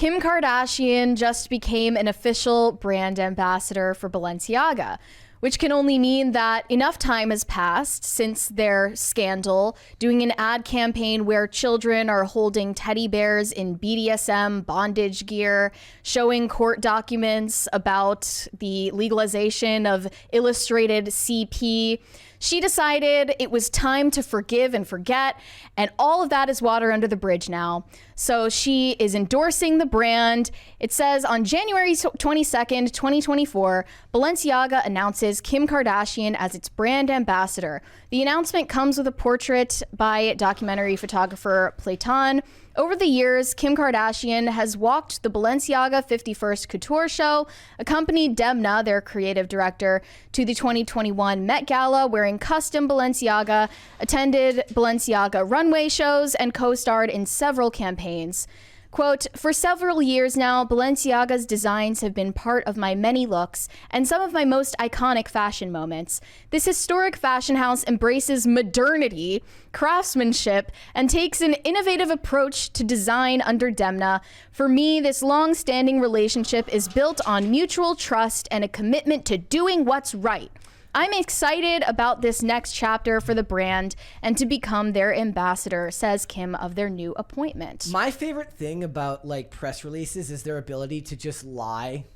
Kim Kardashian just became an official brand ambassador for Balenciaga, which can only mean that enough time has passed since their scandal, doing an ad campaign where children are holding teddy bears in BDSM bondage gear, showing court documents about the legalization of illustrated CP. She decided it was time to forgive and forget, and all of that is water under the bridge now. So she is endorsing the brand. It says on January 22nd, 2024, Balenciaga announces Kim Kardashian as its brand ambassador. The announcement comes with a portrait by documentary photographer Platon. Over the years, Kim Kardashian has walked the Balenciaga 51st Couture show, accompanied Demna, their creative director, to the 2021 Met Gala wearing custom Balenciaga, attended Balenciaga runway shows, and co-starred in several campaigns. Quote, "For several years now, Balenciaga's designs have been part of my many looks and some of my most iconic fashion moments. This historic fashion house embraces modernity, craftsmanship, and takes an innovative approach to design under Demna. For me, this long-standing relationship is built on mutual trust and a commitment to doing what's right. I'm excited about this next chapter for the brand and to become their ambassador," says Kim of their new appointment. My favorite thing about like press releases is their ability to just lie,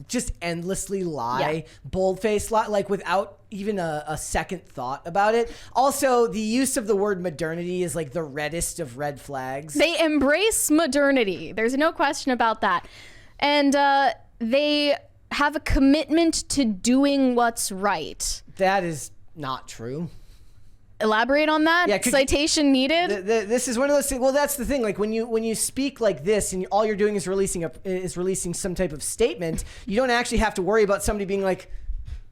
just endlessly lie, bold-faced lie, like without even a second thought about it. Also, the use of the word modernity is like the reddest of red flags. They embrace modernity. There's no question about that. And they have a commitment to doing what's right. That is not true. Elaborate on that? Yeah, citation needed. This is one of those things. Well, that's the thing. Like when you speak like this, and all you're doing is releasing some type of statement, you don't actually have to worry about somebody being like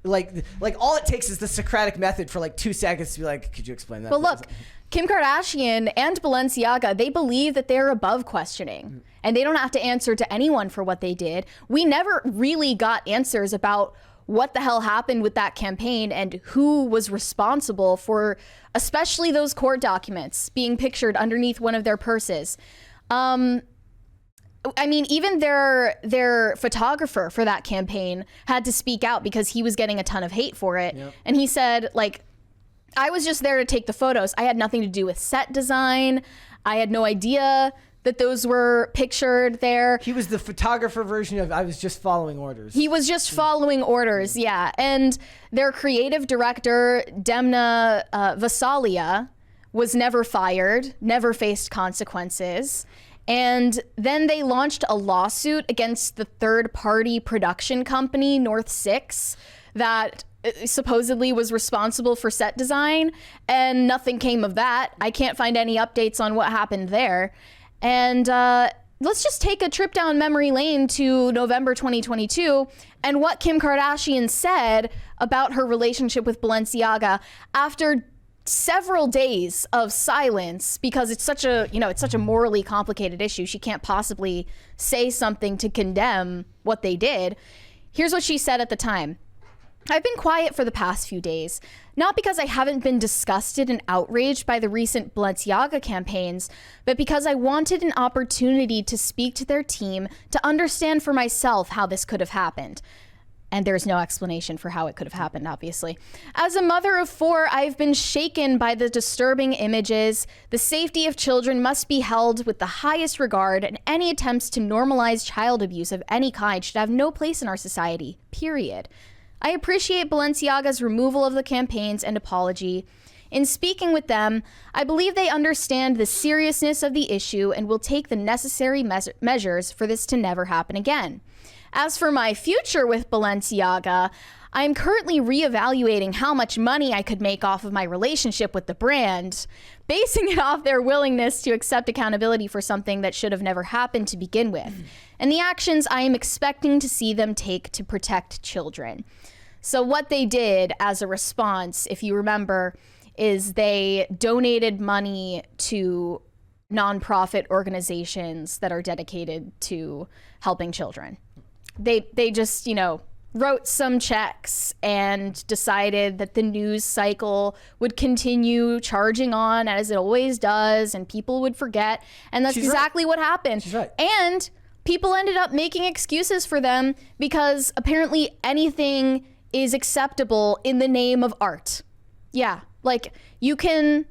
all it takes is the Socratic method for like 2 seconds to be like, could you explain that? But look, Kim Kardashian and Balenciaga, they believe that they're above questioning and they don't have to answer to anyone for what they did. We never really got answers about what the hell happened with that campaign and who was responsible for especially those court documents being pictured underneath one of their purses. I mean, even their photographer for that campaign had to speak out because he was getting a ton of hate for it. Yep. And he said, like, I was just there to take the photos. I had nothing to do with set design. I had no idea that those were pictured there. He was the photographer version of I was just following orders. He was just following orders, yeah. And their creative director, Demna Vasalia, was never fired, never faced consequences. And then they launched a lawsuit against the third-party production company, North 6, that supposedly was responsible for set design, and nothing came of that. I can't find any updates on what happened there. And let's just take a trip down memory lane to November 2022 and what Kim Kardashian said about her relationship with Balenciaga after several days of silence, because it's such a morally complicated issue. She can't possibly say something to condemn what they did. Here's what she said at the time. "I've been quiet for the past few days, not because I haven't been disgusted and outraged by the recent Balenciaga campaigns, but because I wanted an opportunity to speak to their team to understand for myself how this could have happened." And there's no explanation for how it could have happened, obviously. "As a mother of 4, I've been shaken by the disturbing images. The safety of children must be held with the highest regard, and any attempts to normalize child abuse of any kind should have no place in our society, period. I appreciate Balenciaga's removal of the campaigns and apology. In speaking with them, I believe they understand the seriousness of the issue and will take the necessary measures for this to never happen again. As for my future with Balenciaga, I am currently reevaluating how much money I could make off of my relationship with the brand, basing it off their willingness to accept accountability for something that should have never happened to begin with, and the actions I am expecting to see them take to protect children." So what they did as a response, if you remember, is they donated money to nonprofit organizations that are dedicated to helping children. They just, wrote some checks and decided that the news cycle would continue charging on as it always does, and people would forget. And that's exactly what happened. She's right. And people ended up making excuses for them because apparently anything is acceptable in the name of art. Yeah, like you can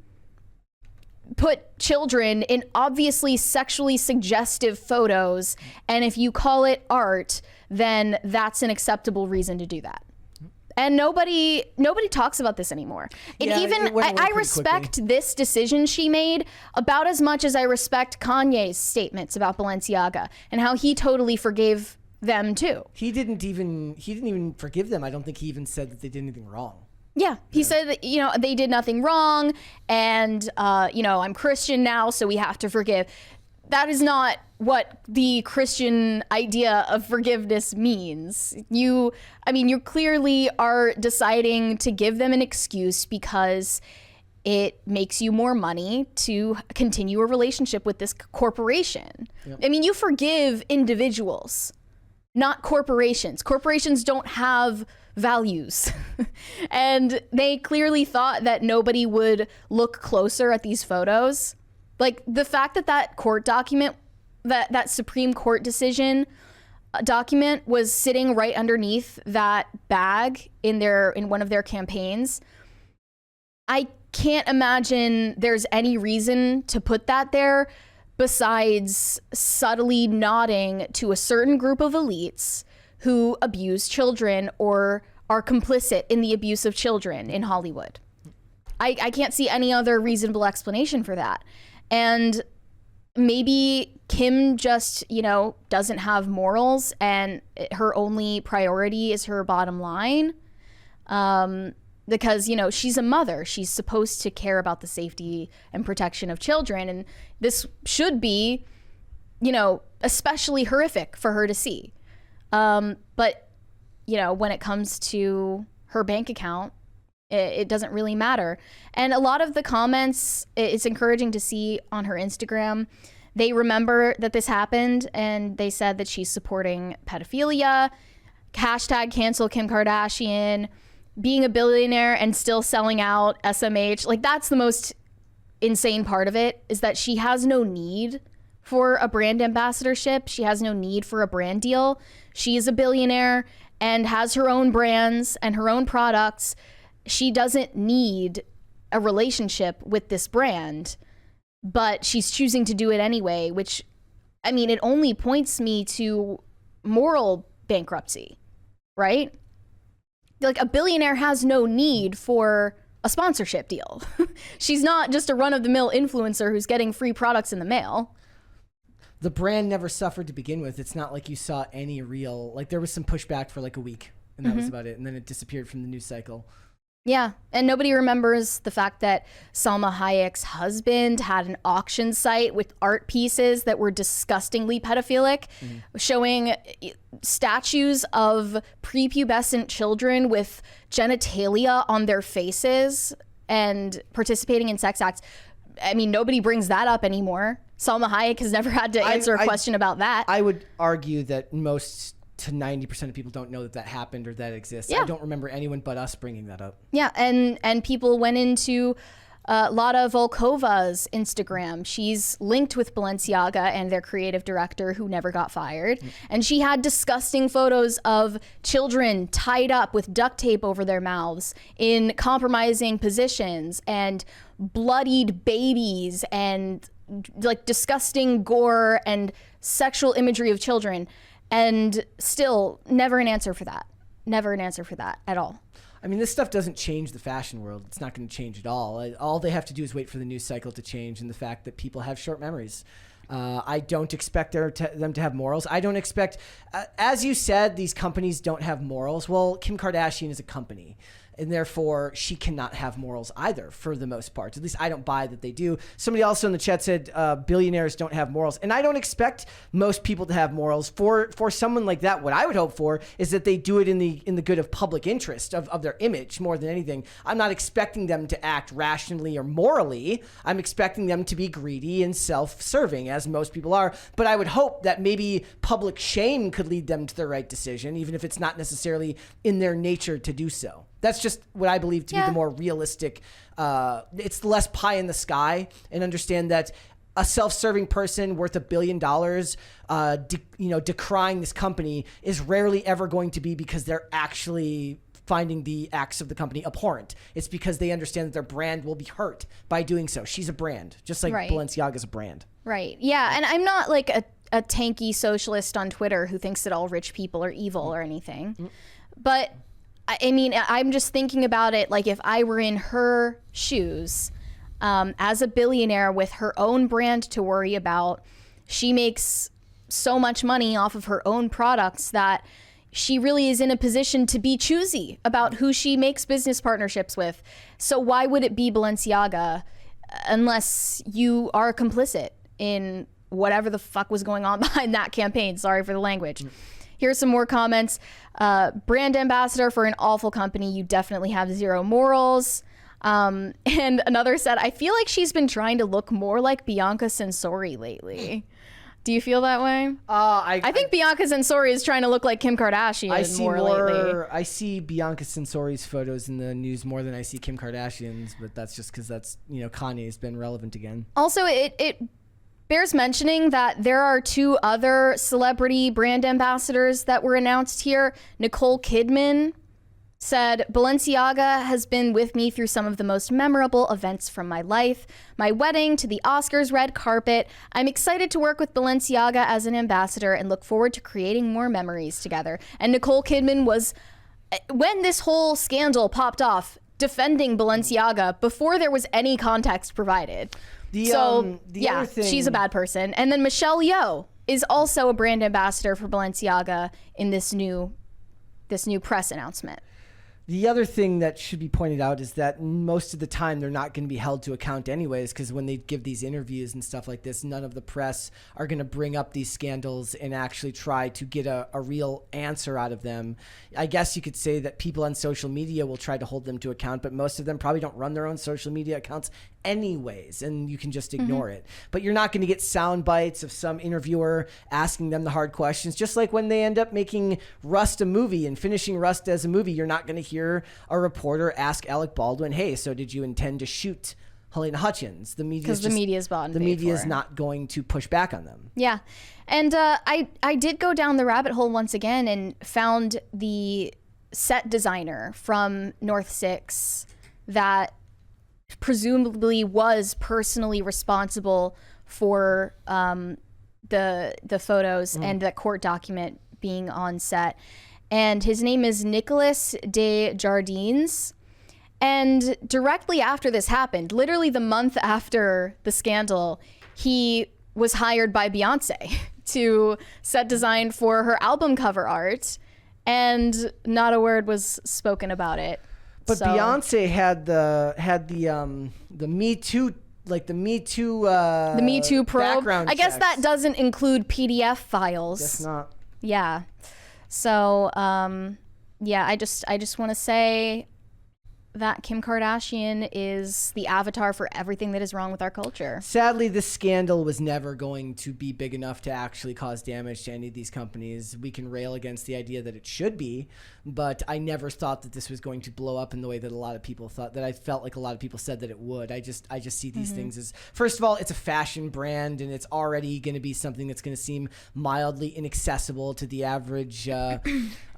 put children in obviously sexually suggestive photos, and if you call it art, then that's an acceptable reason to do that. And nobody talks about this anymore. I respect this decision she made about as much as I respect Kanye's statements about Balenciaga and how he totally forgave them too. He didn't even forgive them. I don't think he even said that they did anything wrong. Yeah, he said that, they did nothing wrong, and I'm Christian now, so we have to forgive. That is not what the Christian idea of forgiveness means. You clearly are deciding to give them an excuse because it makes you more money to continue a relationship with this corporation. Yep. I mean, you forgive individuals, not corporations. Corporations don't have values. And they clearly thought that nobody would look closer at these photos. Like the fact that court document, that Supreme Court decision document was sitting right underneath that bag in one of their campaigns. I can't imagine there's any reason to put that there besides subtly nodding to a certain group of elites who abuse children or are complicit in the abuse of children in Hollywood. I can't see any other reasonable explanation for that. And maybe Kim just, doesn't have morals and her only priority is her bottom line. Because, she's a mother. She's supposed to care about the safety and protection of children. And this should be, especially horrific for her to see. But, when it comes to her bank account, it doesn't really matter. And a lot of the comments, it's encouraging to see on her Instagram. They remember that this happened and they said that she's supporting pedophilia, hashtag cancel Kim Kardashian, being a billionaire and still selling out SMH. Like that's the most insane part of it, is that she has no need for a brand ambassadorship. She has no need for a brand deal. She is a billionaire and has her own brands and her own products. She doesn't need a relationship with this brand, but she's choosing to do it anyway, which, it only points me to moral bankruptcy, right? Like a billionaire has no need for a sponsorship deal. She's not just a run-of-the-mill influencer who's getting free products in the mail. The brand never suffered to begin with. It's not like you saw any real, there was some pushback for a week and that was about it. And then it disappeared from the news cycle. Yeah, and nobody remembers the fact that Salma Hayek's husband had an auction site with art pieces that were disgustingly pedophilic, showing statues of prepubescent children with genitalia on their faces and participating in sex acts. Nobody brings that up anymore. Salma Hayek has never had to answer a question about that. I would argue that most to 90% of people don't know that happened or that exists. Yeah. I don't remember anyone but us bringing that up. Yeah, and people went into Lada Volkova's Instagram. She's linked with Balenciaga and their creative director who never got fired. And she had disgusting photos of children tied up with duct tape over their mouths in compromising positions and bloodied babies and disgusting gore and sexual imagery of children. And still never an answer for that. Never an answer for that at all. This stuff doesn't change the fashion world. It's not going to change at all. All they have to do is wait for the news cycle to change and the fact that people have short memories. I don't expect them to have morals. I don't expect, as you said, these companies don't have morals. Well, Kim Kardashian is a company. And therefore, she cannot have morals either, for the most part. At least I don't buy that they do. Somebody also in the chat said billionaires don't have morals. And I don't expect most people to have morals. For someone like that, what I would hope for is that they do it in the good of public interest, of their image more than anything. I'm not expecting them to act rationally or morally. I'm expecting them to be greedy and self-serving, as most people are. But I would hope that maybe public shame could lead them to the right decision, even if it's not necessarily in their nature to do so. That's just what I believe to be the more realistic. It's less pie in the sky, and understand that a self-serving person worth $1 billion, decrying this company is rarely ever going to be because they're actually finding the acts of the company abhorrent. It's because they understand that their brand will be hurt by doing so. She's a brand, just like Balenciaga is a brand. Right. Yeah. And I'm not like a tanky socialist on Twitter who thinks that all rich people are evil or anything. But I mean, I'm just thinking about it like if I were in her shoes, as a billionaire with her own brand to worry about, she makes so much money off of her own products that she really is in a position to be choosy about who she makes business partnerships with. So why would it be Balenciaga unless you are complicit in whatever the fuck was going on behind that campaign? Sorry for the language. Here's some more comments. Brand ambassador for an awful company. You definitely have zero morals. And another said, I feel like she's been trying to look more like Bianca Censori lately. Do you feel that way? I think Bianca Censori is trying to look like Kim Kardashian lately. I see Bianca Censori's photos in the news more than I see Kim Kardashian's, but that's just because that's, Kanye's been relevant again. Also, it bears mentioning that there are 2 other celebrity brand ambassadors that were announced here. Nicole Kidman said, Balenciaga has been with me through some of the most memorable events from my life. My wedding to the Oscars red carpet. I'm excited to work with Balenciaga as an ambassador and look forward to creating more memories together. And Nicole Kidman was, when this whole scandal popped off, defending Balenciaga before there was any context provided. Other thing, she's a bad person. And then Michelle Yeoh is also a brand ambassador for Balenciaga in this new press announcement. The other thing that should be pointed out is that most of the time they're not going to be held to account anyways, because when they give these interviews and stuff like this, none of the press are going to bring up these scandals and actually try to get a real answer out of them. I guess you could say that people on social media will try to hold them to account, but most of them probably don't run their own social media accounts anyways, and you can just ignore it. But you're not going to get sound bites of some interviewer asking them the hard questions. Just like when they end up making Rust a movie and finishing Rust as a movie, you're not going to hear a reporter ask Alec Baldwin, hey, so did you intend to shoot Helena Hutchins? The media is bought and the media is not going to push back on them. Yeah. And I did go down the rabbit hole once again and found the set designer from North 6 that presumably was personally responsible for the photos and the court document being on set. And his name is Nicolas Desjardins. And directly after this happened, literally the month after the scandal, he was hired by Beyonce to set design for her album cover art, and not a word was spoken about it. But Beyonce had the Me Too, like the Me Too probe. Background I guess checks. that doesn't include PDF files. Guess not. Yeah. So I just want to say that Kim Kardashian is the avatar for everything that is wrong with our culture. Sadly, this scandal was never going to be big enough to actually cause damage to any of these companies. We can rail against the idea that it should be, but I never thought that this was going to blow up in the way that a lot of people thought, that I felt like a lot of people said that it would. I just see these things as, first of all, it's a fashion brand, and it's already going to be something that's going to seem mildly inaccessible to the average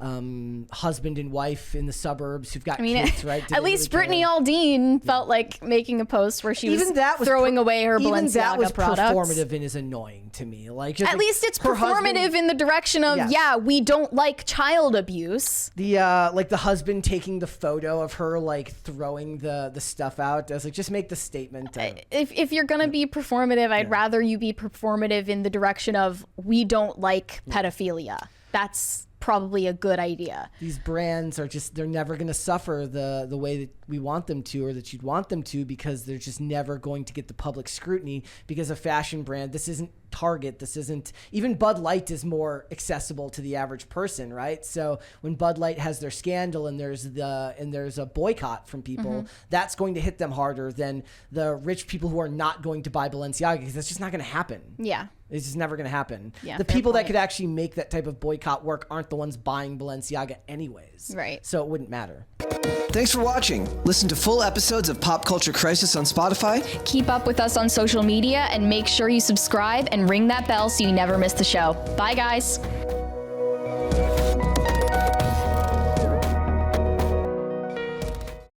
husband and wife in the suburbs who've got kids, right? At least Brittany Aldean felt like making a post where she was throwing away her Balenciaga products. Performative and is annoying to me. Like, at least it's performative in the direction of, we don't like child abuse. The husband taking the photo of her like throwing the stuff out. I was like, just make the statement. If you're gonna be performative, I'd rather you be performative in the direction of, we don't like pedophilia. That's probably a good idea. These brands are just, they're never going to suffer the way that we want them to, or that you'd want them to, because they're just never going to get the public scrutiny, because a fashion brand, this isn't Target, this isn't, even Bud Light is more accessible to the average person, right? So when Bud Light has their scandal and there's a boycott from people, that's going to hit them harder than the rich people who are not going to buy Balenciaga, because that's just not going to happen. Yeah. It's just never going to happen. Yeah, the fair people that point. could actually make that type of boycott work aren't the ones buying Balenciaga anyways. Right. So it wouldn't matter. Thanks for watching. Listen to full episodes of Pop Culture Crisis on Spotify. Keep up with us on social media and make sure you subscribe and ring that bell so you never miss the show. Bye, guys.